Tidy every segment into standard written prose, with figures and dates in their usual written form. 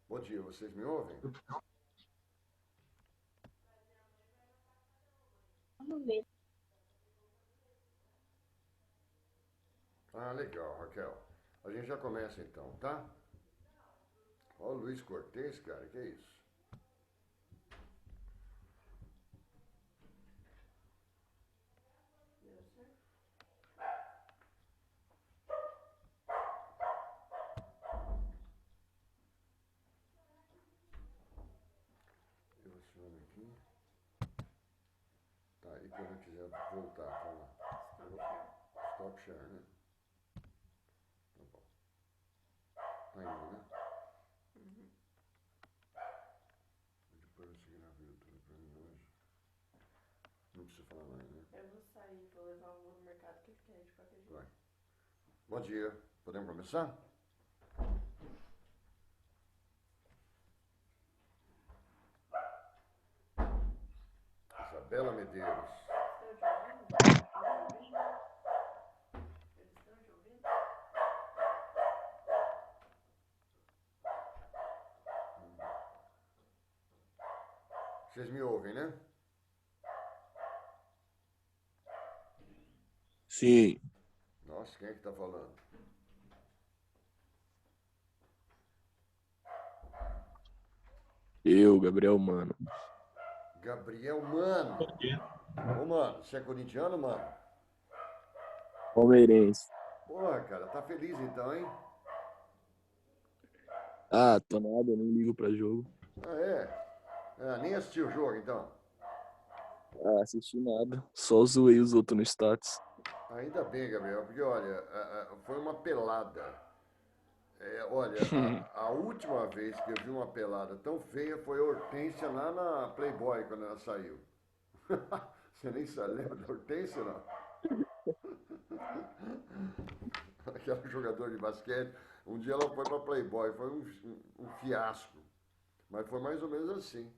Bom dia, vocês me ouvem? Vamos ver. Ah, legal, Raquel. A gente já começa então, tá? Ó, o Luiz Cortez, cara, que é isso? Eu aciono aqui. Tá, e quando eu quiser voltar, vamos lá. Stop share, né? Tá bom. Tá indo, né? Depois eu seguir na vida tudo pra mim hoje. Não precisa falar mais, né? Eu vou sair, vou levar o no mercado que quer de qualquer jeito. Vai. Bom dia. Podemos começar? Isabela Medeiros. Vocês me ouvem, né? Sim, Nossa, quem é que tá falando? eu, Gabriel Mano. Gabriel Mano. Ô, mano, você é corintiano, mano? Palmeirense. Porra, cara, tá feliz então, hein? Ah, tô nada, nem ligo pra jogo. Ah, é? Ah, nem assistiu o jogo, então? Ah, assisti nada. Só zoei os outros no status. Ainda bem, Gabriel, porque olha, foi uma pelada. É, olha, a última vez que eu vi uma pelada tão feia foi a Hortência lá na Playboy, quando ela saiu. Você nem sabe, lembra da Hortência, não? Aquela jogadora de basquete. Um dia ela foi pra Playboy, foi um fiasco. Mas foi mais ou menos assim.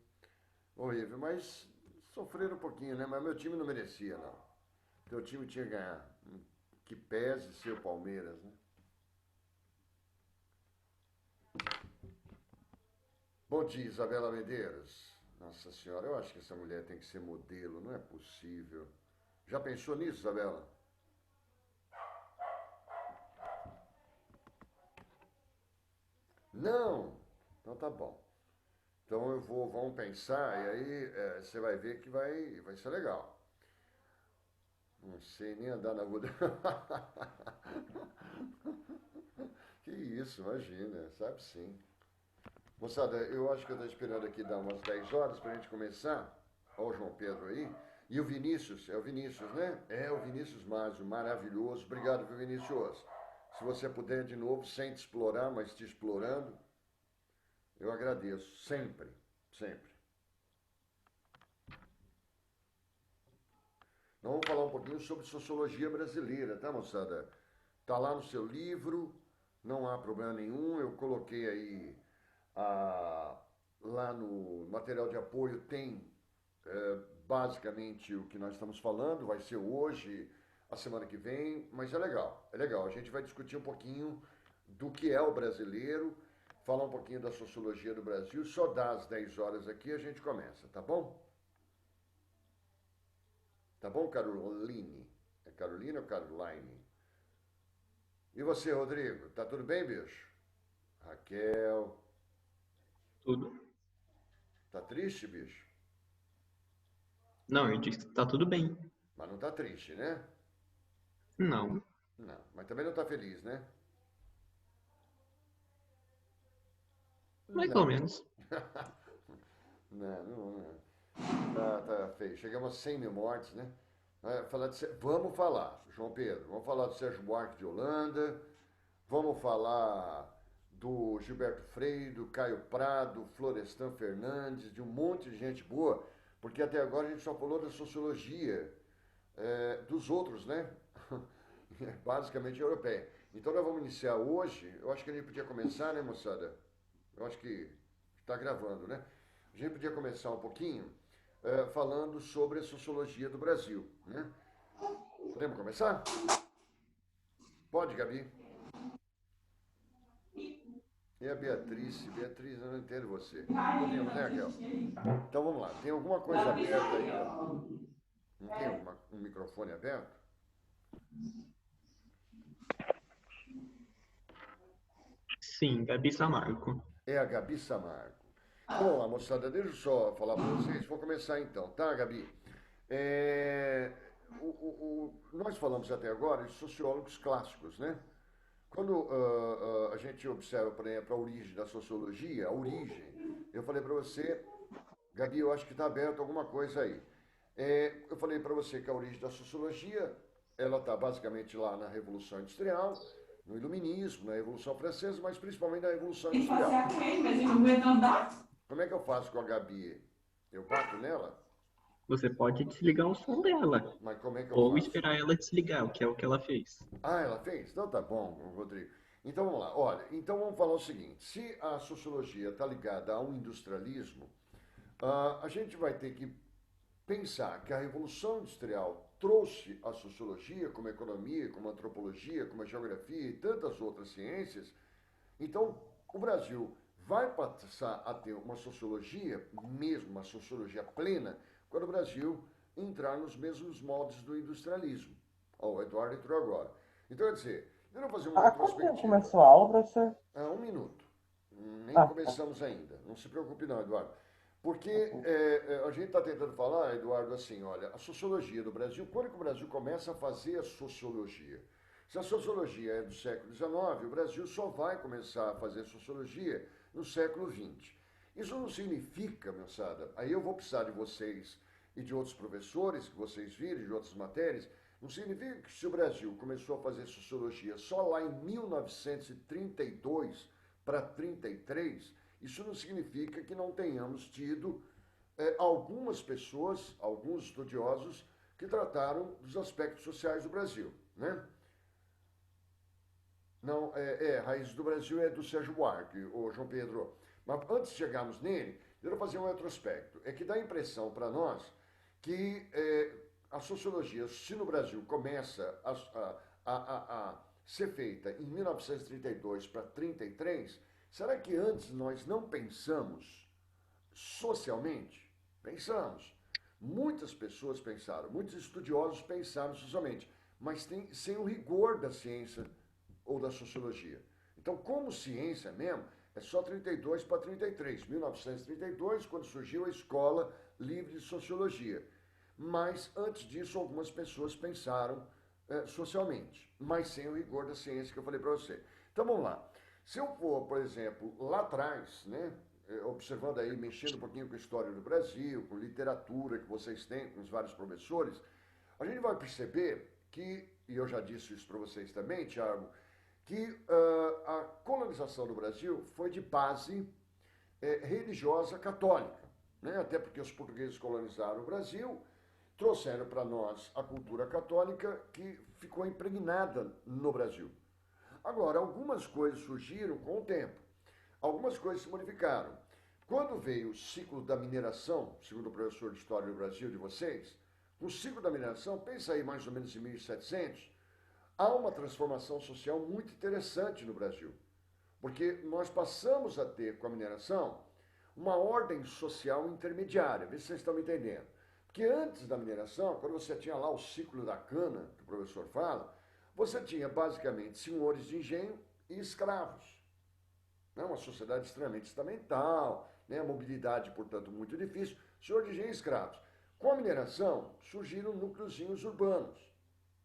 Horrível, mas sofreram um pouquinho, né? Mas meu time não merecia, não. Teu time tinha que ganhar. Que pese ser o Palmeiras, né? Bom dia, Isabela Medeiros. Nossa senhora, eu acho que essa mulher tem que ser modelo, não é possível. Já pensou nisso, Isabela? Não! Então tá bom. Então vamos pensar e aí você vai ver que vai ser legal. Não sei nem andar na rua. Que isso, imagina, sabe sim. Moçada, eu acho que eu estou esperando aqui dar umas 10 horas para a gente começar. Olha o João Pedro aí. E o Vinícius, é o Vinícius, né? É o Vinícius Másio, maravilhoso. Obrigado, viu, Vinícius. Se você puder de novo, sem te explorar, mas te explorando, eu agradeço. Sempre, sempre. Nós vamos falar um pouquinho sobre sociologia brasileira, tá, moçada? Tá lá no seu livro, não há problema nenhum. Eu coloquei aí a, lá no material de apoio tem basicamente o que nós estamos falando, vai ser hoje, a semana que vem, mas é legal, é legal. A gente vai discutir um pouquinho do que é o brasileiro, falar um pouquinho da sociologia do Brasil, só dá às 10 horas aqui a gente começa, tá bom? Tá bom, Caroline? É Carolina ou Caroline? E você, Rodrigo? Tá tudo bem, bicho? Raquel, Tudo. tá triste, bicho? Não, eu disse que tá tudo bem. Mas não tá triste, né? Não, Não, mas também não tá feliz, né? mais Não. ou menos. Não, não. Tá feio. Chegamos a 100 mil mortes, né? Vamos falar, João Pedro, vamos falar do Sérgio Buarque de Holanda, vamos falar do Gilberto Freire, do Caio Prado, Florestan Fernandes, de um monte de gente boa, porque até agora a gente só falou da sociologia dos outros, né? Basicamente europeia. Então nós vamos iniciar hoje, eu acho que a gente podia começar, né, moçada? Eu acho que está gravando, né? A gente podia começar um pouquinho falando sobre a sociologia do Brasil, né? Podemos começar? Pode, Gabi. E a Beatriz? Beatriz, eu não entendo você. Podemos, né, Raquel? Então vamos lá. Tem alguma coisa aberta aí? Ó? Não tem um microfone aberto? Sim, Gabi Samarco. É a Gabi Samarco. Então vamos lá, moçada. Deixa eu só falar para vocês. Vou começar então, tá, Gabi? É, nós falamos até agora de sociólogos clássicos, né? Quando a gente observa, por exemplo, a origem da sociologia, a origem, eu falei para você, Gabi, eu acho que está aberto alguma coisa aí. Eu falei para você que a origem da sociologia, ela está basicamente lá na Revolução Industrial, no Iluminismo, na Revolução Francesa, mas principalmente na Revolução Tem que Industrial. passear com ele, mas ele não aguenta andar. Como é que eu faço com a Gabi? Eu bato nela? Você pode desligar o som dela. Mas como é que eu Ou faço? esperar ela desligar, o que é o que ela fez. Ah, ela fez? Então tá bom, Rodrigo. Então vamos lá. Olha, então vamos falar o seguinte: se a sociologia está ligada ao industrialismo, a gente vai ter que pensar que a Revolução Industrial trouxe a sociologia, como a economia, como a antropologia, como a geografia e tantas outras ciências. Então, o Brasil vai passar a ter uma sociologia, mesmo uma sociologia plena, quando o Brasil entrar nos mesmos moldes do industrialismo. Ó, o Eduardo entrou agora. Então, quer dizer, eu vou fazer uma Há quanto tempo retrospectiva. começou a aula, professor? Um minuto. Nem Tá. começamos ainda. Não se preocupe não, Eduardo. Porque a gente está tentando falar, Eduardo, assim, olha, a sociologia do Brasil, quando que o Brasil começa a fazer a sociologia? Se a sociologia é do século XIX, o Brasil só vai começar a fazer sociologia no século XX. Isso não significa, moçada, aí eu vou precisar de vocês e de outros professores que vocês viram, de outras matérias, não significa que se o Brasil começou a fazer sociologia só lá em 1932 para 33, isso não significa que não tenhamos tido algumas pessoas, alguns estudiosos, que trataram dos aspectos sociais do Brasil, né? Não, Raízes do Brasil é do Sérgio Buarque, o João Pedro. Mas antes de chegarmos nele, eu vou fazer um retrospecto. É que dá a impressão para nós que a sociologia, se no Brasil começa a ser feita em 1932 para 33, será que antes nós não pensamos socialmente? Pensamos. Muitas pessoas pensaram, muitos estudiosos pensaram socialmente, mas sem o rigor da ciência ou da sociologia. Então, como ciência mesmo, é só 32 para 33. 1932, quando surgiu a Escola Livre de Sociologia. Mas, antes disso, algumas pessoas pensaram socialmente, mas sem o rigor da ciência que eu falei para você. Então, vamos lá. Se eu for, por exemplo, lá atrás, né, observando aí, mexendo um pouquinho com a história do Brasil, com literatura que vocês têm, com os vários professores, a gente vai perceber que, e eu já disse isso para vocês também, Tiago, que a colonização do Brasil foi de base religiosa católica, né? Até porque os portugueses colonizaram o Brasil, trouxeram para nós a cultura católica que ficou impregnada no Brasil. Agora, algumas coisas surgiram com o tempo, algumas coisas se modificaram. Quando veio o ciclo da mineração, segundo o professor de História do Brasil de vocês, o ciclo da mineração, pensa aí mais ou menos em 1700, há uma transformação social muito interessante no Brasil, porque nós passamos a ter com a mineração uma ordem social intermediária, vê se vocês estão me entendendo. Porque antes da mineração, quando você tinha lá o ciclo da cana, que o professor fala, você tinha basicamente senhores de engenho e escravos. Né? Uma sociedade extremamente estamental, né? A mobilidade, portanto, muito difícil, senhor de engenho e escravos. Com a mineração, surgiram núcleozinhos urbanos.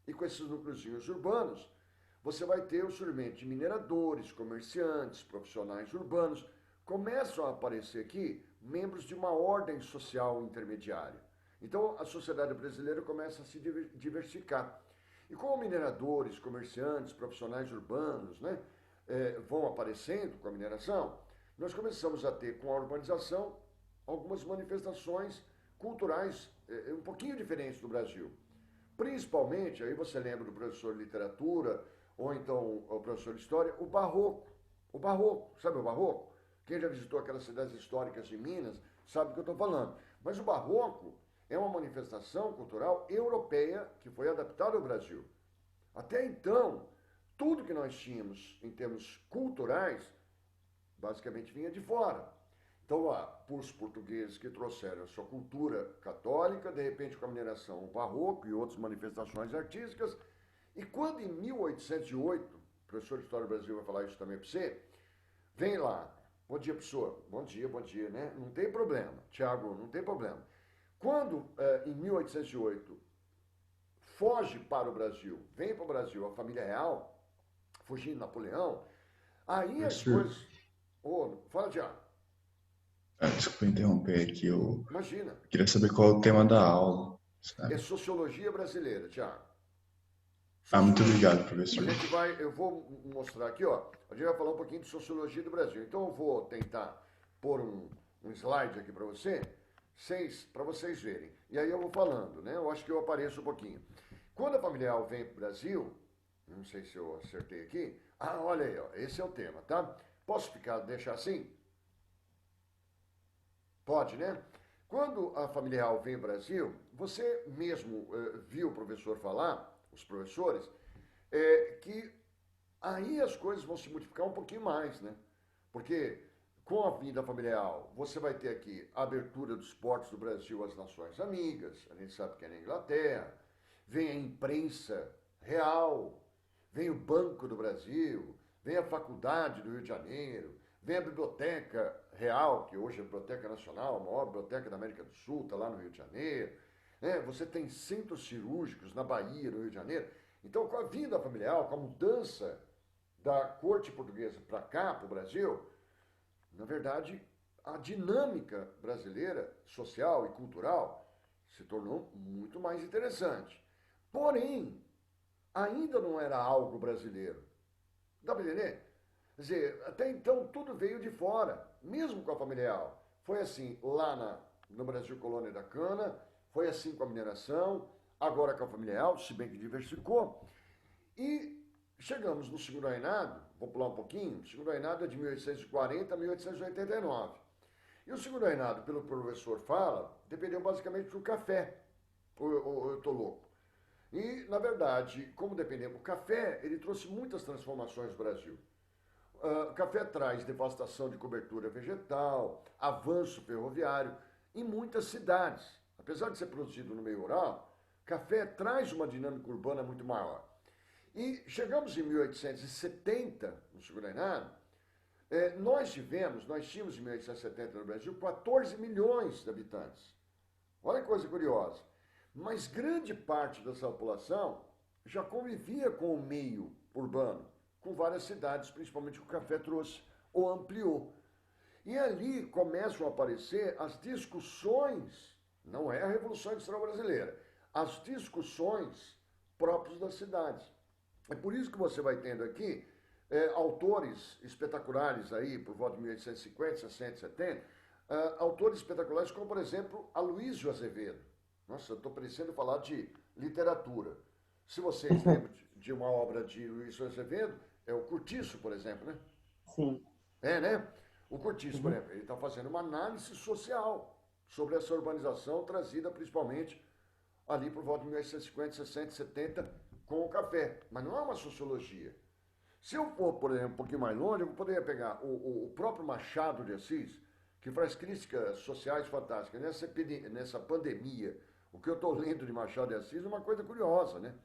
E com esses núcleozinhos urbanos, você vai ter o surgimento de mineradores, comerciantes, profissionais urbanos. Começam a aparecer aqui membros de uma ordem social intermediária. Então, a sociedade brasileira começa a se diversificar. E como mineradores, comerciantes, profissionais urbanos, né, vão aparecendo com a mineração, nós começamos a ter, com a urbanização, algumas manifestações culturais um pouquinho diferentes do Brasil. Principalmente, aí você lembra do professor de literatura, ou então o professor de história, o barroco. O barroco, sabe o barroco? Quem já visitou aquelas cidades históricas de Minas sabe do que eu estou falando. Mas o barroco é uma manifestação cultural europeia que foi adaptada ao Brasil. Até então, tudo que nós tínhamos em termos culturais basicamente vinha de fora. Então, lá, os portugueses que trouxeram a sua cultura católica, de repente com a mineração, o barroco e outras manifestações artísticas, e quando em 1808, o professor de História do Brasil vai falar isso também para você, vem lá, bom dia, professor, bom dia, né? Não tem problema, Tiago, não tem problema. Quando, em 1808, foge para o Brasil, vem para o Brasil a família real, fugindo de Napoleão, aí as Professor, coisas... Ô, fala, Tiago. desculpa interromper aqui, eu Imagina, queria saber qual é o tema da aula, é sabe? sociologia brasileira, Tiago. Muito Sociologia. obrigado, A professor. gente vai, eu vou mostrar aqui, ó. A gente vai falar um pouquinho de sociologia do Brasil. Então eu vou tentar pôr um slide aqui para vocês verem. E aí eu vou falando, né? Eu acho que eu apareço um pouquinho. Quando a família real vem para o Brasil, não sei se eu acertei aqui. Ah, olha aí, ó, esse é o tema, tá? Posso deixar assim? Pode, né? Quando a família real vem ao Brasil, você mesmo viu o professor falar, os professores, que aí as coisas vão se multiplicar um pouquinho mais, né? Porque com a vinda da família real, você vai ter aqui a abertura dos portos do Brasil às nações amigas, a gente sabe que é na Inglaterra, vem a imprensa real, vem o Banco do Brasil, vem a Faculdade do Rio de Janeiro, vem a Biblioteca Real, que hoje é a Biblioteca Nacional, a maior biblioteca da América do Sul, está lá no Rio de Janeiro. Você tem centros cirúrgicos na Bahia, no Rio de Janeiro. Então, com a vinda da família real, com a mudança da corte portuguesa para cá, para o Brasil, na verdade, a dinâmica brasileira, social e cultural, se tornou muito mais interessante. Porém, ainda não era algo brasileiro. Dá para entender? Quer dizer, até então tudo veio de fora, mesmo com a família real. Foi assim lá no Brasil Colônia da Cana, foi assim com a mineração, agora com a família real, se bem que diversificou. E chegamos no segundo reinado, vou pular um pouquinho, o segundo reinado é de 1840 a 1889. E o segundo reinado, pelo que o professor fala, dependeu basicamente do café. Eu estou louco. E, na verdade, como dependeu do café, ele trouxe muitas transformações no Brasil. Café traz devastação de cobertura vegetal, avanço ferroviário em muitas cidades. Apesar de ser produzido no meio rural, café traz uma dinâmica urbana muito maior. E chegamos em 1870, no segundo reinado, nós tínhamos em 1870 no Brasil 14 milhões de habitantes. Olha que coisa curiosa. Mas grande parte dessa população já convivia com o meio urbano, com várias cidades, principalmente o café trouxe ou ampliou. E ali começam a aparecer as discussões, não é a Revolução Industrial Brasileira, as discussões próprias das cidades. É por isso que você vai tendo aqui autores espetaculares aí, por volta de 1850, 60, 70, autores espetaculares como, por exemplo, Aloysio Azevedo. Nossa, eu estou parecendo falar de literatura. Se vocês lembram de uma obra de Aloysio Azevedo, é o Cortiço, por exemplo, né? Sim. Né? O Cortiço, por exemplo, ele está fazendo uma análise social sobre essa urbanização trazida principalmente ali por volta de 1850, 60, 70, com o café. Mas não é uma sociologia. Se eu for, por exemplo, um pouquinho mais longe, eu poderia pegar o próprio Machado de Assis, que faz críticas sociais fantásticas. Nessa pandemia, o que eu estou lendo de Machado de Assis é uma coisa curiosa, né?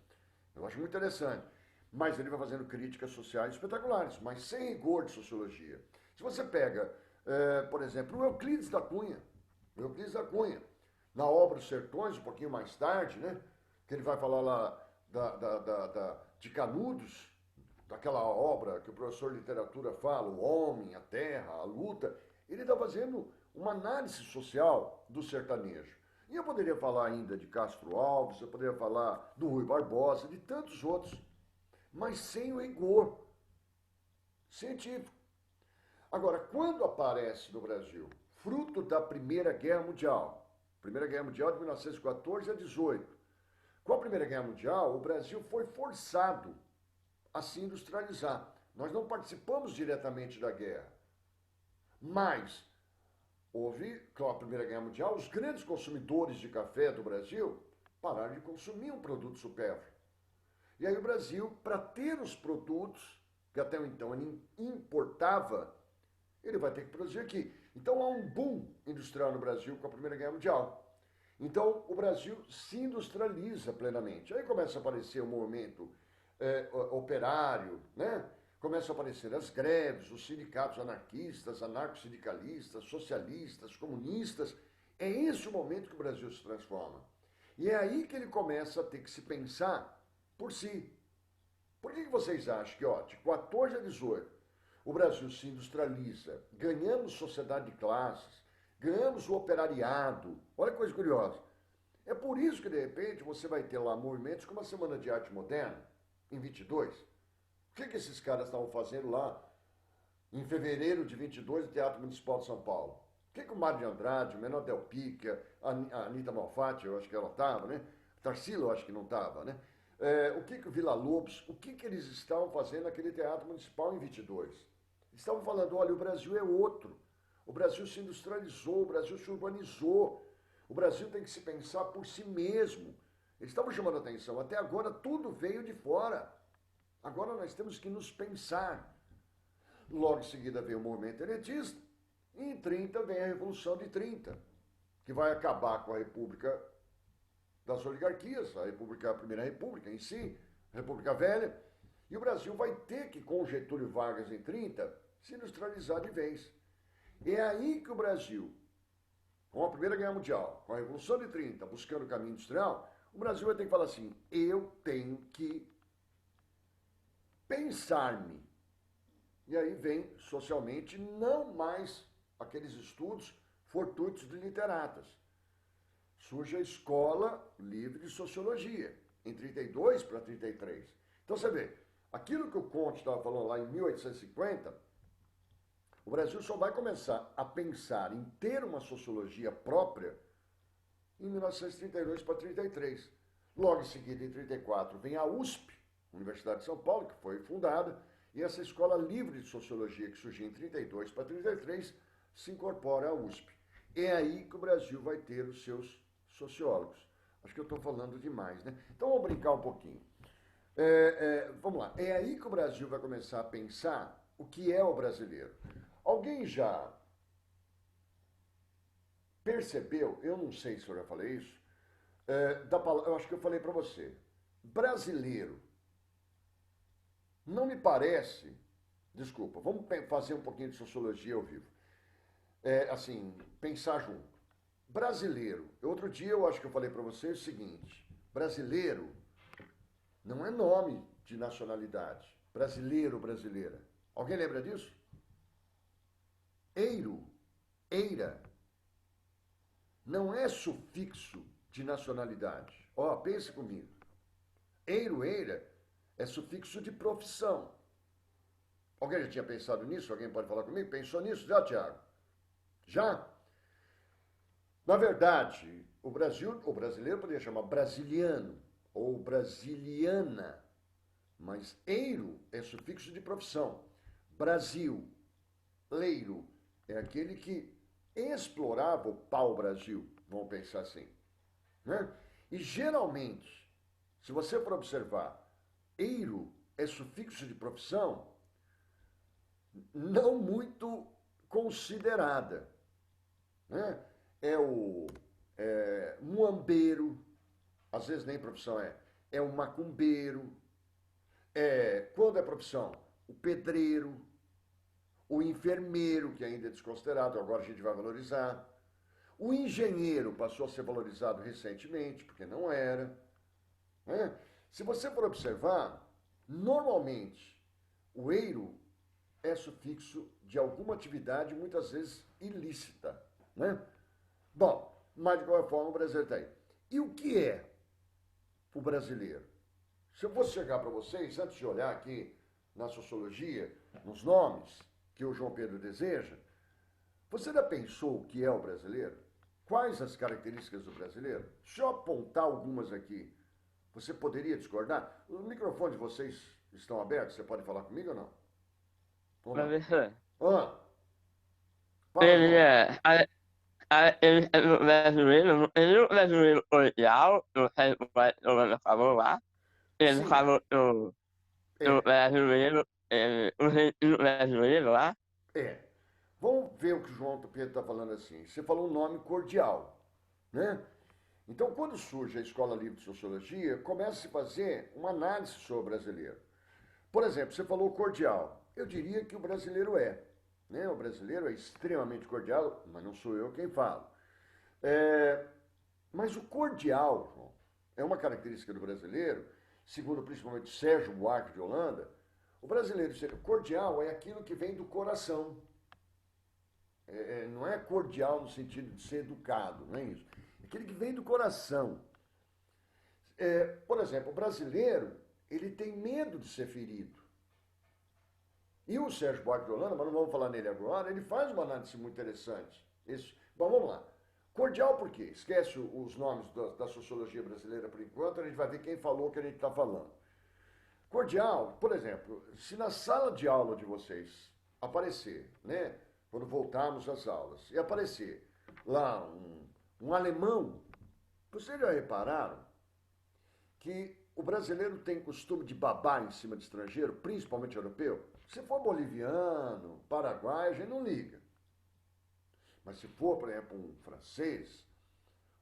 Eu acho muito interessante. Mas ele vai fazendo críticas sociais espetaculares, mas sem rigor de sociologia. Se você pega, por exemplo, o Euclides da Cunha, na obra Os Sertões, um pouquinho mais tarde, né? Que ele vai falar lá de Canudos, daquela obra que o professor de literatura fala, o homem, a terra, a luta. Ele está fazendo uma análise social do sertanejo. E eu poderia falar ainda de Castro Alves, eu poderia falar do Rui Barbosa, de tantos outros, mas sem o rigor científico. Agora, quando aparece no Brasil, fruto da Primeira Guerra Mundial de 1914 a 18, com a Primeira Guerra Mundial, o Brasil foi forçado a se industrializar. Nós não participamos diretamente da guerra, mas houve, com a Primeira Guerra Mundial, os grandes consumidores de café do Brasil pararam de consumir um produto supérfluo. E aí o Brasil, para ter os produtos, que até então ele importava, Ele vai ter que produzir aqui. Então há um boom industrial no Brasil com a Primeira Guerra Mundial. Então o Brasil se industrializa plenamente. Aí começa a aparecer o movimento operário, né? Começam a aparecer as greves, os sindicatos anarquistas, anarcossindicalistas, socialistas, comunistas. É esse o momento que o Brasil se transforma. E é aí que ele começa a ter que se pensar por si. Por que vocês acham que, ó, de 14 a 18, o Brasil se industrializa, ganhamos sociedade de classes, ganhamos o operariado? Olha que coisa curiosa. É por isso que, de repente, você vai ter lá movimentos como a Semana de Arte Moderna, em 22. O que esses caras estavam fazendo lá em fevereiro de 22 no Teatro Municipal de São Paulo? O que o Mário de Andrade, o Menor Del Pique, a Anitta Malfatti, eu acho que ela estava, né? Tarsila, eu acho que não estava, né? O que o Vila Lobos, o que eles estavam fazendo naquele Teatro Municipal em 22? Eles estavam falando, olha, o Brasil é outro. O Brasil se industrializou, o Brasil se urbanizou. O Brasil tem que se pensar por si mesmo. Eles estavam chamando a atenção. Até agora tudo veio de fora. Agora nós temos que nos pensar. Logo em seguida veio o movimento elitista. E em 30 vem a Revolução de 30, que vai acabar com a República das Oligarquias, a Primeira República em si, a República Velha. E o Brasil vai ter que, com Getúlio Vargas em 30, se industrializar de vez. É aí que o Brasil, com a Primeira Guerra Mundial, com a Revolução de 30, buscando o caminho industrial, o Brasil vai ter que falar assim, eu tenho que pensar-me. E aí vem, socialmente, não mais aqueles estudos fortuitos de literatas. Surge a Escola Livre de Sociologia, em 32 para 33. Então você vê, aquilo que o Conte estava falando lá em 1850, o Brasil só vai começar a pensar em ter uma sociologia própria em 1932 para 33. Logo em seguida, em 34, vem a USP, Universidade de São Paulo, que foi fundada, e essa Escola Livre de Sociologia, que surgiu em 32 para 33, se incorpora à USP. É aí que o Brasil vai ter os seus sociólogos. Acho que eu estou falando demais, né? Então vamos brincar um pouquinho. Vamos lá. É aí que o Brasil vai começar a pensar o que é o brasileiro. Alguém já percebeu, eu não sei se eu já falei isso, eu acho que eu falei para você, brasileiro, não me parece, desculpa, vamos fazer um pouquinho de sociologia ao vivo. Assim, pensar junto. Brasileiro, outro dia eu acho que eu falei para você o seguinte, brasileiro não é nome de nacionalidade, brasileiro, brasileira. Alguém lembra disso? Eiro, eira, não é sufixo de nacionalidade. Ó, pense comigo. Eiro, eira, é sufixo de profissão. Alguém já tinha pensado nisso? Alguém pode falar comigo? Pensou nisso já, Tiago? Já? Na verdade, o brasileiro poderia chamar brasiliano ou brasiliana, mas eiro é sufixo de profissão. Brasil, leiro, é aquele que explorava o pau-brasil, vamos pensar assim. Né? E geralmente, se você for observar, eiro é sufixo de profissão não muito considerada. Né? Muambeiro, às vezes nem profissão é o macumbeiro, quando é profissão? O pedreiro, o enfermeiro, que ainda é desconsiderado, agora a gente vai valorizar. O engenheiro passou a ser valorizado recentemente, porque não era. Né? Se você for observar, normalmente o eiro é sufixo de alguma atividade, muitas vezes ilícita. Né? Bom, mas de qualquer forma o brasileiro está aí. E o que é o brasileiro? Se eu fosse chegar para vocês, antes de olhar aqui na sociologia, nos nomes que o João Pedro deseja, você já pensou o que é o brasileiro? Quais as características do brasileiro? Deixa eu apontar algumas aqui. Você poderia discordar? Os microfones de vocês estão abertos? Você pode falar comigo ou não? Professor, Fala, ele João. ele é do brasileiro, ele é o brasileiro original, o Fernando falou lá, ele Sim, falou do é. brasileiro, o jeitinho brasileiro lá. É. Vamos ver o que o João Pedro está falando assim. Você falou um nome cordial, né? Então, quando surge a Escola Livre de Sociologia, começa a se fazer uma análise sobre o brasileiro. Por exemplo, você falou cordial. Eu diria que o brasileiro é. Né? O brasileiro é extremamente cordial, mas não sou eu quem falo. Mas o cordial, João, é uma característica do brasileiro, segundo principalmente Sérgio Buarque de Holanda. O brasileiro cordial é aquilo que vem do coração. Não é cordial no sentido de ser educado, não é isso. É aquele que vem do coração. Por exemplo, o brasileiro, ele tem medo de ser ferido. E o Sérgio Buarque de Holanda, mas não vamos falar nele agora, ele faz uma análise muito interessante. Isso. Bom, vamos lá. Cordial por quê? Esquece os nomes da sociologia brasileira por enquanto, a gente vai ver quem falou o que a gente está falando. Cordial, por exemplo, se na sala de aula de vocês aparecer, né, quando voltarmos às aulas, e aparecer lá um alemão, vocês já repararam que o brasileiro tem costume de babar em cima de estrangeiro, principalmente europeu? Se for boliviano, paraguaio, a gente não liga. Mas se for, por exemplo, um francês,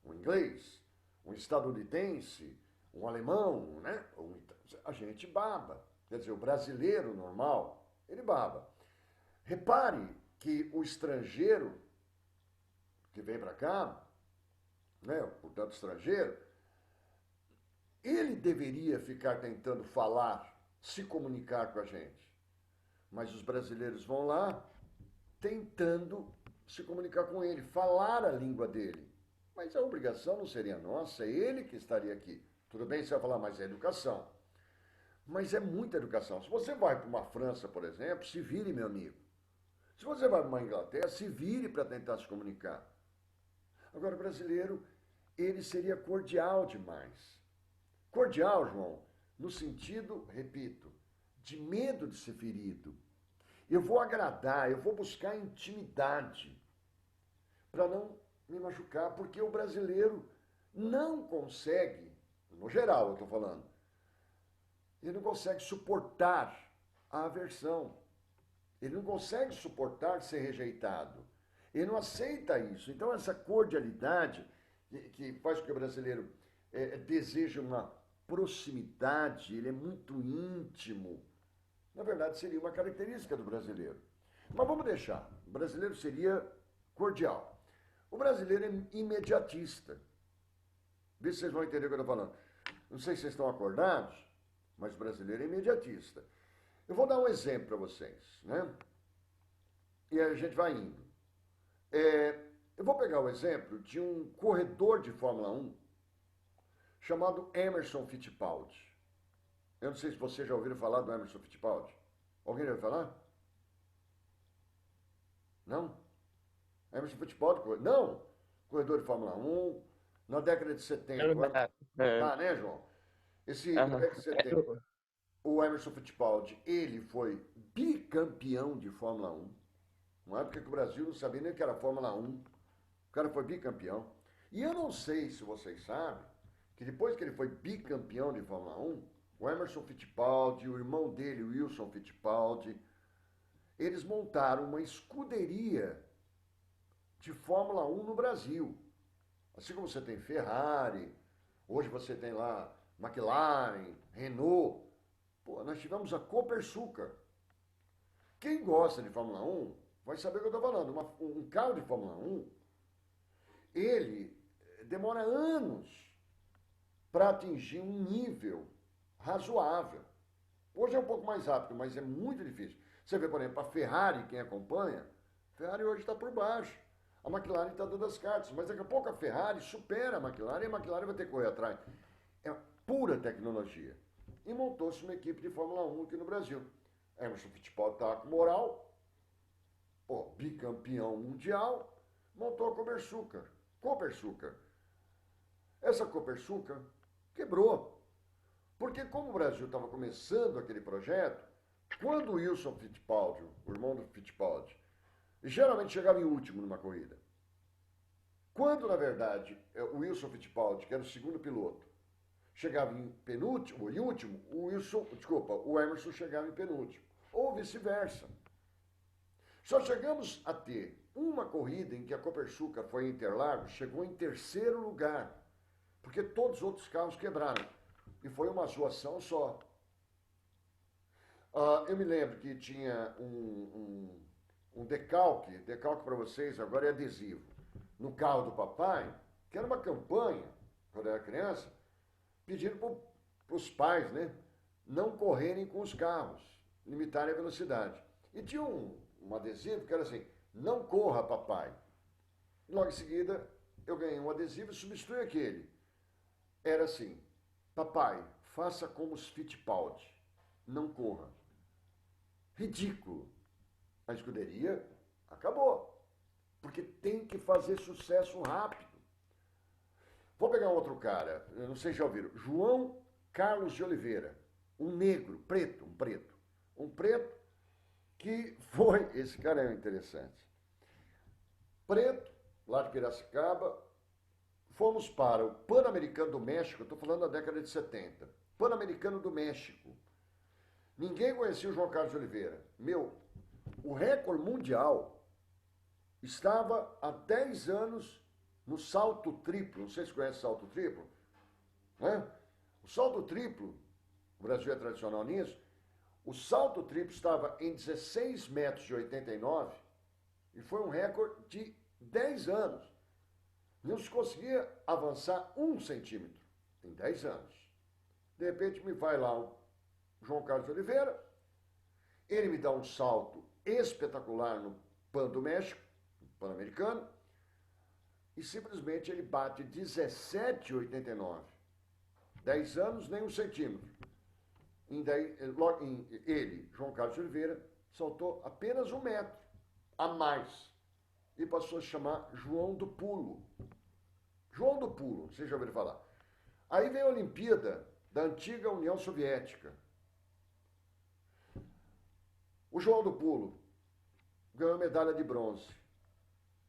um inglês, um estadunidense, um alemão, né? A gente baba. Quer dizer, o brasileiro normal, ele baba. Repare que o estrangeiro que vem para cá, né? Portanto, estrangeiro, ele deveria ficar tentando falar, se comunicar com a gente. Mas os brasileiros vão lá tentando se comunicar com ele, falar a língua dele. Mas a obrigação não seria nossa, é ele que estaria aqui. Tudo bem, você vai falar, mas é educação. Mas é muita educação. Se você vai para uma França, por exemplo, se vire, meu amigo. Se você vai para uma Inglaterra, se vire para tentar se comunicar. Agora, o brasileiro, ele seria cordial demais. Cordial, João, no sentido, repito, de medo de ser ferido. Eu vou agradar, eu vou buscar intimidade para não me machucar, porque o brasileiro não consegue, no geral eu estou falando, ele não consegue suportar a aversão. Ele não consegue suportar ser rejeitado. Ele não aceita isso. Então essa cordialidade que faz com que o brasileiro deseje uma proximidade, ele é muito íntimo. Na verdade, seria uma característica do brasileiro. Mas vamos deixar. O brasileiro seria cordial. O brasileiro é imediatista. Vê se vocês vão entender o que eu estou falando. Não sei se vocês estão acordados, mas o brasileiro é imediatista. Eu vou dar um exemplo para vocês, né? E aí a gente vai indo. Eu vou pegar o exemplo de um corredor de Fórmula 1 chamado Emerson Fittipaldi. Eu não sei se vocês já ouviram falar do Emerson Fittipaldi. Alguém já ouviu falar? Não? Emerson Fittipaldi? Não! Corredor de Fórmula 1, na década de 70. Ah, né, João? Na década de 70, o Emerson Fittipaldi, ele foi bicampeão de Fórmula 1. Uma época que o Brasil não sabia nem o que era Fórmula 1. O cara foi bicampeão. E eu não sei se vocês sabem, que depois que ele foi bicampeão de Fórmula 1, o Emerson Fittipaldi, o irmão dele, o Wilson Fittipaldi, eles montaram uma escuderia de Fórmula 1 no Brasil. Assim como você tem Ferrari, hoje você tem lá McLaren, Renault. Pô, nós tivemos a Copersucar. Quem gosta de Fórmula 1 vai saber o que eu estou falando. Um carro de Fórmula 1, ele demora anos para atingir um nível razoável. Hoje é um pouco mais rápido, mas é muito difícil. Você vê, por exemplo, a Ferrari, quem acompanha, a Ferrari hoje está por baixo. A McLaren está dando as cartas, mas daqui a pouco a Ferrari supera a McLaren e a McLaren vai ter que correr atrás. É pura tecnologia. E montou-se uma equipe de Fórmula 1 aqui no Brasil. Emerson Fittipaldi estava com moral, bicampeão mundial, montou a Copersucar. Essa Copersucar quebrou. Porque como o Brasil estava começando aquele projeto, quando o Wilson Fittipaldi, o irmão do Fittipaldi, geralmente chegava em último numa corrida. Quando, na verdade, o Wilson Fittipaldi, que era o segundo piloto, chegava em penúltimo e último, o Emerson chegava em penúltimo. Ou vice-versa. Só chegamos a ter uma corrida em que a Copersucar foi em Interlagos, chegou em terceiro lugar, porque todos os outros carros quebraram. E foi uma zoação só. Eu me lembro que tinha um decalque para vocês, agora é adesivo, no carro do papai, que era uma campanha, quando eu era criança, pedindo para os pais, né, não correrem com os carros, limitarem a velocidade. E tinha um adesivo que era assim, não corra, papai. Logo em seguida, eu ganhei um adesivo e substituí aquele. Era assim, papai, faça como os Fittipaldi, não corra. Ridículo. A escuderia acabou, porque tem que fazer sucesso rápido. Vou pegar um outro cara, eu não sei se já ouviram, João Carlos de Oliveira, um negro, preto, um preto que foi, esse cara é interessante, preto, lá de Piracicaba, fomos para o Pan-Americano do México, estou falando da década de 70, Pan-Americano do México. Ninguém conhecia o João Carlos de Oliveira. O recorde mundial estava há 10 anos no salto triplo. Não sei se conhece salto triplo. Né? O salto triplo, o Brasil é tradicional nisso, o salto triplo estava em 16 metros de 89 e foi um recorde de 10 anos. Não se conseguia avançar 1 centímetro em 10 anos. De repente me vai lá o João Carlos de Oliveira, ele me dá um salto espetacular no Pan do México, no Pan-Americano, e simplesmente ele bate 17,89. 10 anos, nem 1 centímetro. Ele, João Carlos de Oliveira, saltou apenas 1 metro a mais e passou a se chamar João do Pulo. João do Pulo, vocês já ouviram falar. Aí vem a Olimpíada da antiga União Soviética. O João do Pulo ganhou medalha de bronze.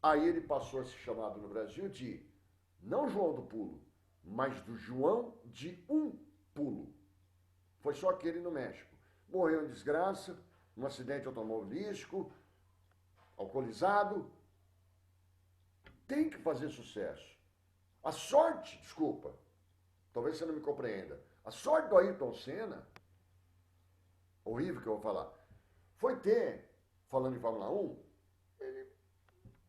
Aí ele passou a ser chamado no Brasil de, não João do Pulo, mas do João de um Pulo. Foi só aquele no México. Morreu em desgraça, num acidente automobilístico, alcoolizado. Tem que fazer sucesso. A sorte, desculpa, talvez você não me compreenda, a sorte do Ayrton Senna, horrível que eu vou falar, foi ter, falando em Fórmula 1, ele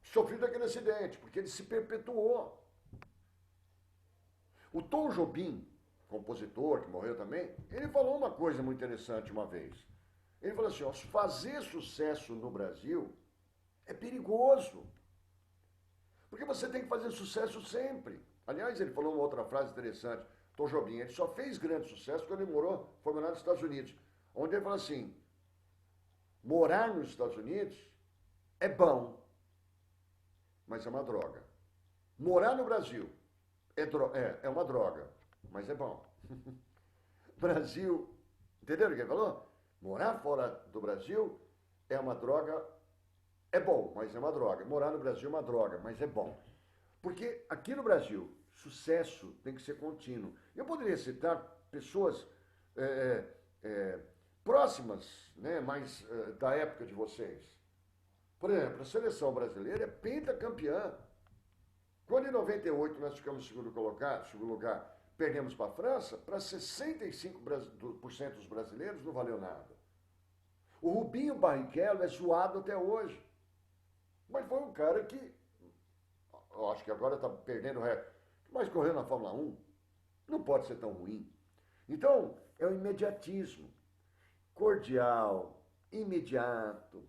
sofreu daquele acidente, porque ele se perpetuou. O Tom Jobim, compositor, que morreu também, ele falou uma coisa muito interessante uma vez. Ele falou assim, ó, fazer sucesso no Brasil é perigoso. Porque você tem que fazer sucesso sempre. Aliás, ele falou uma outra frase interessante, Tom Jobim, ele só fez grande sucesso quando ele foi morar nos Estados Unidos, onde ele falou assim, morar nos Estados Unidos é bom, mas é uma droga. Morar no Brasil é uma droga, mas é bom. Brasil, entenderam o que ele falou? Morar fora do Brasil é uma droga, é bom, mas é uma droga. Morar no Brasil é uma droga, mas é bom. Porque aqui no Brasil, sucesso tem que ser contínuo. Eu poderia citar pessoas próximas, né, mais da época de vocês. Por exemplo, a seleção brasileira é pentacampeã. Quando em 98 nós ficamos em segundo lugar, perdemos para a França, para 65% dos brasileiros não valeu nada. O Rubinho Barrichello é zoado até hoje. Mas foi um cara que, eu acho que agora está perdendo o recorde, mas correu na Fórmula 1, não pode ser tão ruim. Então, é o imediatismo. Cordial, imediato,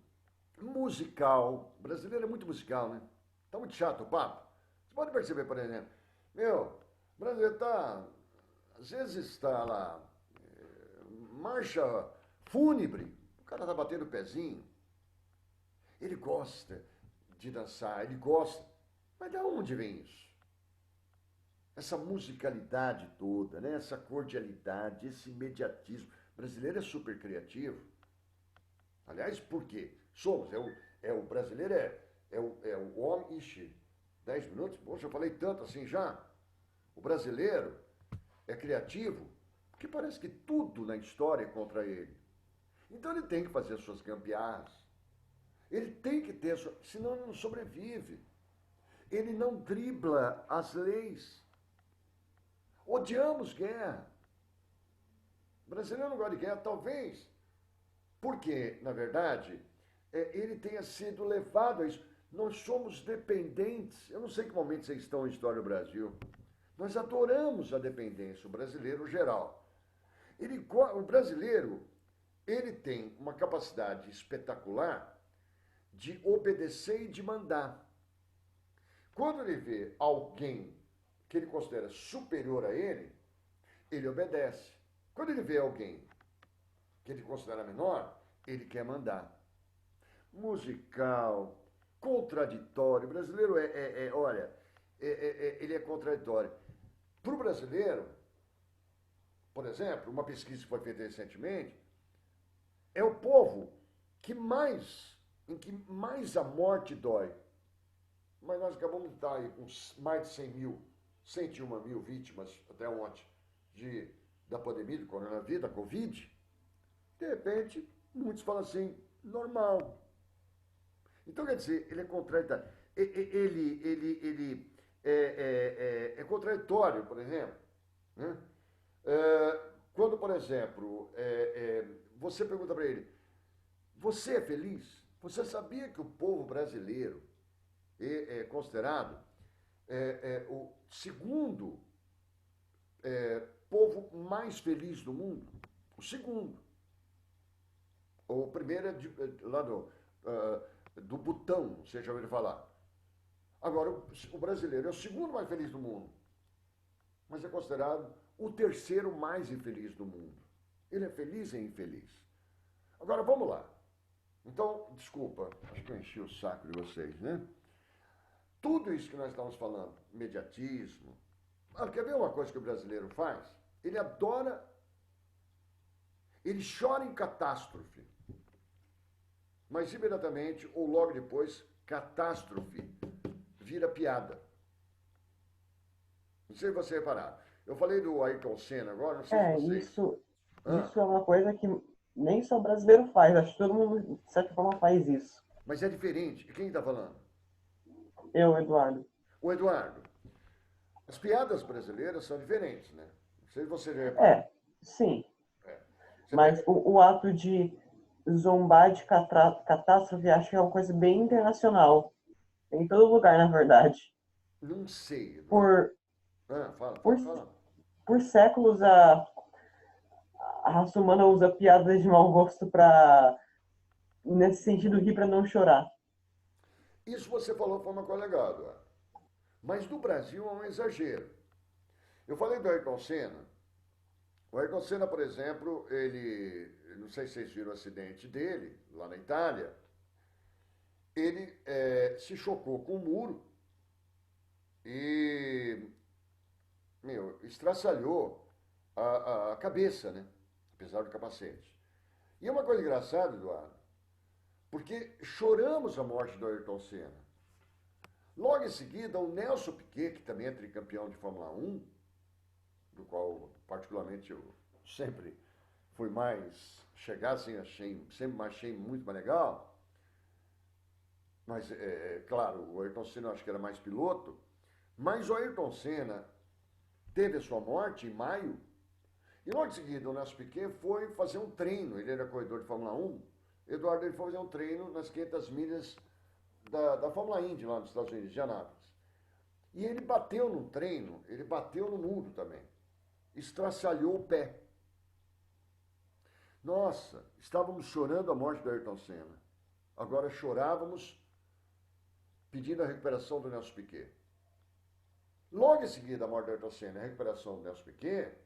musical. O brasileiro é muito musical, né? Tá muito chato o papo. Você pode perceber, por exemplo, o brasileiro às vezes está lá, marcha fúnebre, o cara tá batendo o pezinho. Ele gosta de dançar, ele gosta. Mas de onde vem isso? Essa musicalidade toda, né? Essa cordialidade, esse imediatismo. O brasileiro é super criativo. Aliás, por quê? Somos, o brasileiro é o homem. Ixi, 10 minutos? Poxa, eu falei tanto assim já. O brasileiro é criativo, porque parece que tudo na história é contra ele. Então ele tem que fazer as suas gambiarras. Ele tem que ter, senão ele não sobrevive. Ele não dribla as leis. Odiamos guerra. O brasileiro não gosta de guerra, talvez porque, na verdade, ele tenha sido levado a isso. Nós somos dependentes. Eu não sei que momento vocês estão em história do Brasil. Nós adoramos a dependência, o brasileiro geral. O brasileiro, ele tem uma capacidade espetacular de obedecer e de mandar. Quando ele vê alguém que ele considera superior a ele obedece. Quando ele vê alguém que ele considera menor, ele quer mandar. Musical, contraditório. O brasileiro ele é contraditório. Para o brasileiro, por exemplo, uma pesquisa que foi feita recentemente, é o povo em que mais a morte dói. Mas nós acabamos de estar aí com mais de 101 mil vítimas até ontem da pandemia do coronavírus, da Covid. De repente, muitos falam assim, normal. Então, quer dizer, ele é contraditório. Ele é contraditório, por exemplo. Né? Quando, por exemplo, você pergunta para ele, você é feliz? Você sabia que o povo brasileiro é considerado o segundo povo mais feliz do mundo? O segundo. O primeiro é lá do Butão, você já ouviu falar. Agora, o brasileiro é o segundo mais feliz do mundo, mas é considerado o terceiro mais infeliz do mundo. Ele é feliz e infeliz. Agora, vamos lá. Então, desculpa, acho que eu enchi o saco de vocês, né? Tudo isso que nós estamos falando, imediatismo. Quer ver uma coisa que o brasileiro faz? Ele adora, ele chora em catástrofe. Mas imediatamente, ou logo depois, catástrofe vira piada. Não sei se você reparar. Eu falei do Ayrton Senna agora, não sei se vocês... Isso é uma coisa que nem só brasileiro faz. Acho que todo mundo, de certa forma, faz isso. Mas é diferente. E quem está falando? Eu, Eduardo. O Eduardo. As piadas brasileiras são diferentes, né? Não sei se você já reparou. Sim. Mas o ato de zombar de catástrofe, acho que é uma coisa bem internacional. Em todo lugar, na verdade. Não sei. Fala. Por séculos, a raça humana usa piadas de mau gosto para, nesse sentido, rir para não chorar. Isso você falou foi uma coisa legal, Eduardo. Mas no Brasil é um exagero. Eu falei do Ayrton Senna. O Ayrton Senna, por exemplo, não sei se vocês viram o acidente dele, lá na Itália. Ele se chocou com o muro e, estraçalhou a cabeça, né? Apesar do capacete. E é uma coisa engraçada, Eduardo, porque choramos a morte do Ayrton Senna. Logo em seguida, o Nelson Piquet, que também é tricampeão de Fórmula 1, do qual particularmente eu sempre fui mais chegado, assim, sempre achei muito mais legal. Mas, claro, o Ayrton Senna eu acho que era mais piloto. Mas o Ayrton Senna teve a sua morte em maio. E logo em seguida, o Nelson Piquet foi fazer um treino. Ele era corredor de Fórmula 1. Eduardo, ele foi fazer um treino nas 500 milhas da Fórmula Indy, lá nos Estados Unidos, de Anápolis. E ele bateu no treino, ele bateu no muro também. Estraçalhou o pé. Nossa, estávamos chorando a morte do Ayrton Senna. Agora chorávamos pedindo a recuperação do Nelson Piquet. Logo em seguida a morte do Ayrton Senna, a recuperação do Nelson Piquet,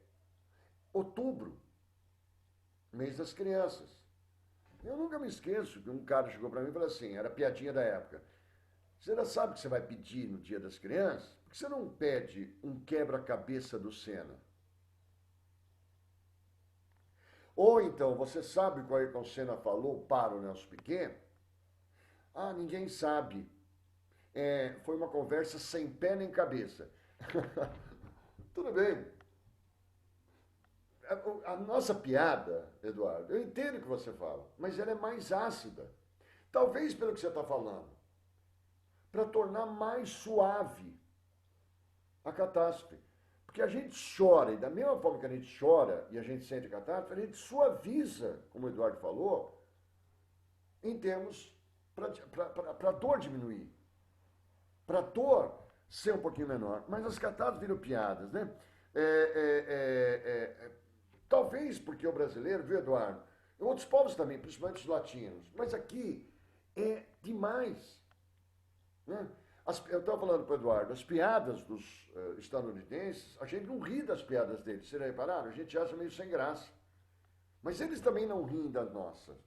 outubro, mês das crianças. Eu nunca me esqueço que um cara chegou para mim e falou assim, era piadinha da época. Você já sabe o que você vai pedir no Dia das Crianças? Por que você não pede um quebra-cabeça do Senna? Ou então, você sabe o que o Ayrton Senna falou para o Nelson Piquet? Ah, ninguém sabe. Foi uma conversa sem pé nem cabeça. Tudo bem. A nossa piada, Eduardo, eu entendo o que você fala, mas ela é mais ácida. Talvez pelo que você está falando, para tornar mais suave a catástrofe. Porque a gente chora, e da mesma forma que a gente chora e a gente sente a catástrofe, a gente suaviza, como o Eduardo falou, em termos para a dor diminuir, para a dor ser um pouquinho menor. Mas as catástrofes viram piadas, né? Talvez porque o brasileiro, viu, Eduardo? E outros povos também, principalmente os latinos. Mas aqui é demais. Né? Eu estava falando para o Eduardo, as piadas dos estadunidenses, a gente não ri das piadas deles, vocês já repararam? A gente acha meio sem graça. Mas eles também não riem das nossas.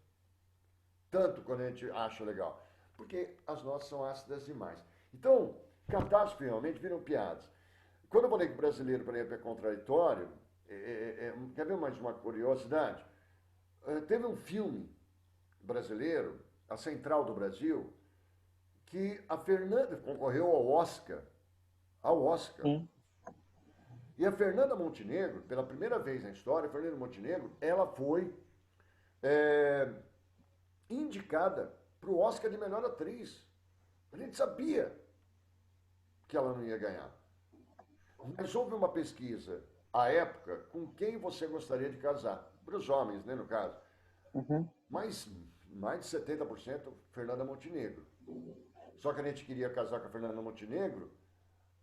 Tanto quando a gente acha legal. Porque as nossas são ácidas demais. Então, catástrofes realmente viram piadas. Quando eu falei que o brasileiro, por exemplo, é contraditório, quer ver mais uma curiosidade? Teve um filme brasileiro, A Central do Brasil, que a Fernanda concorreu ao Oscar. Ao Oscar. E a Fernanda Montenegro, pela primeira vez na história, a Fernanda Montenegro, ela foi indicada para o Oscar de melhor atriz. A gente sabia que ela não ia ganhar. Mas houve uma pesquisa, à época, com quem você gostaria de casar. Para os homens, né, no caso. Mas mais de 70% Fernanda Montenegro. Só que a gente queria casar com a Fernanda Montenegro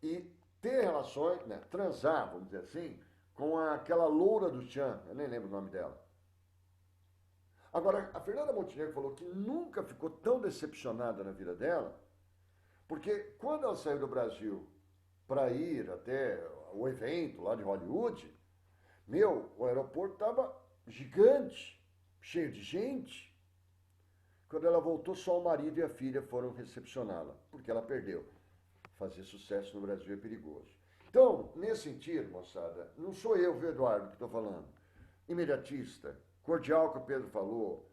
e ter relações, né, transar, vamos dizer assim, com aquela loura do Tchan, eu nem lembro o nome dela. Agora, a Fernanda Montenegro falou que nunca ficou tão decepcionada na vida dela, porque quando ela saiu do Brasil para ir até o evento lá de Hollywood, o aeroporto estava gigante, cheio de gente. Quando ela voltou, só o marido e a filha foram recepcioná-la, porque ela perdeu. Fazer sucesso no Brasil é perigoso. Então, nesse sentido, moçada, não sou eu, viu, Eduardo, que estou falando. Imediatista, cordial, que o Pedro falou,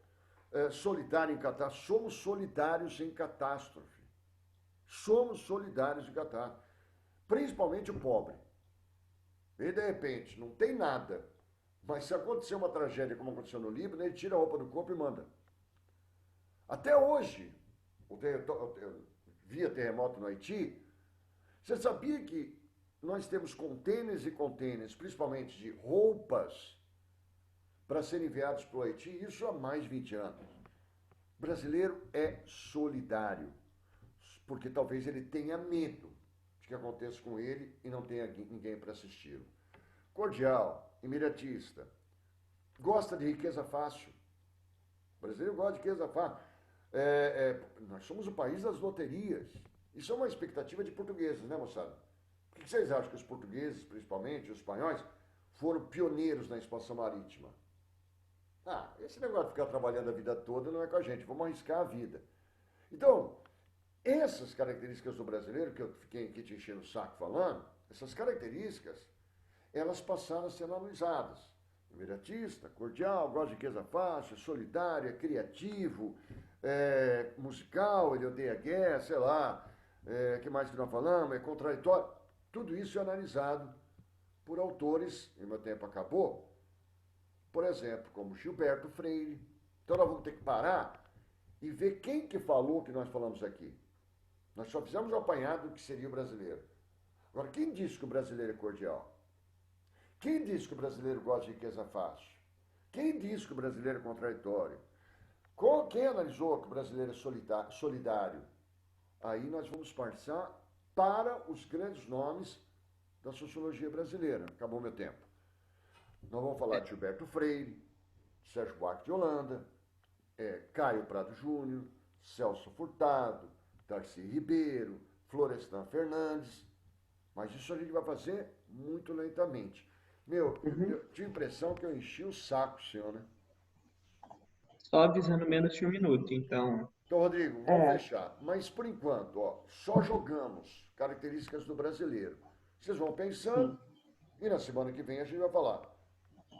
solidário em catástrofe. Somos solidários em catástrofe. Somos solidários em catástrofe. Principalmente o pobre. E, de repente, não tem nada. Mas se acontecer uma tragédia como aconteceu no Líbano, ele tira a roupa do corpo e manda. Até hoje, via terremoto no Haiti, você sabia que nós temos contêineres e contêineres, principalmente de roupas, para serem enviados para o Haiti, isso há mais de 20 anos. O brasileiro é solidário, porque talvez ele tenha medo de que aconteça com ele e não tenha ninguém para assisti-lo. Cordial, imediatista, gosta de riqueza fácil. O brasileiro gosta de riqueza fácil. Nós somos o país das loterias. Isso é uma expectativa de portugueses, né, moçada? Por que vocês acham que os portugueses, principalmente, os espanhóis, foram pioneiros na expansão marítima? Esse negócio de ficar trabalhando a vida toda não é com a gente, vamos arriscar a vida. Então, essas características do brasileiro, que eu fiquei aqui te enchendo o saco falando, essas características, elas passaram a ser analisadas. Imediatista, cordial, gosta de riqueza fácil, solidário, criativo, musical, ele odeia guerra, sei lá, que mais que nós falamos, é contraditório. Tudo isso é analisado por autores, e meu tempo acabou, por exemplo, como Gilberto Freire. Então nós vamos ter que parar e ver quem que falou o que nós falamos aqui. Nós só fizemos um apanhado do que seria o brasileiro. Agora, quem disse que o brasileiro é cordial? Quem disse que o brasileiro gosta de riqueza fácil? Quem disse que o brasileiro é contraditório? Quem analisou que o brasileiro é solidário? Aí nós vamos passar para os grandes nomes da sociologia brasileira. Acabou meu tempo. Nós vamos falar de Gilberto Freire, Sérgio Buarque de Holanda, Caio Prado Júnior, Celso Furtado, Darcy Ribeiro, Florestan Fernandes. Mas isso a gente vai fazer muito lentamente. Eu tive a impressão que eu enchi o saco, senhor, né? Só avisando menos de um minuto, então. Então, Rodrigo, vamos fechar. Mas, por enquanto, só jogamos características do brasileiro. Vocês vão pensando e na semana que vem a gente vai falar.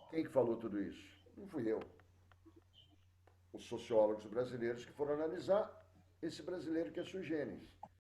Quem que falou tudo isso? Não fui eu. Os sociólogos brasileiros que foram analisar esse brasileiro que é sui generis.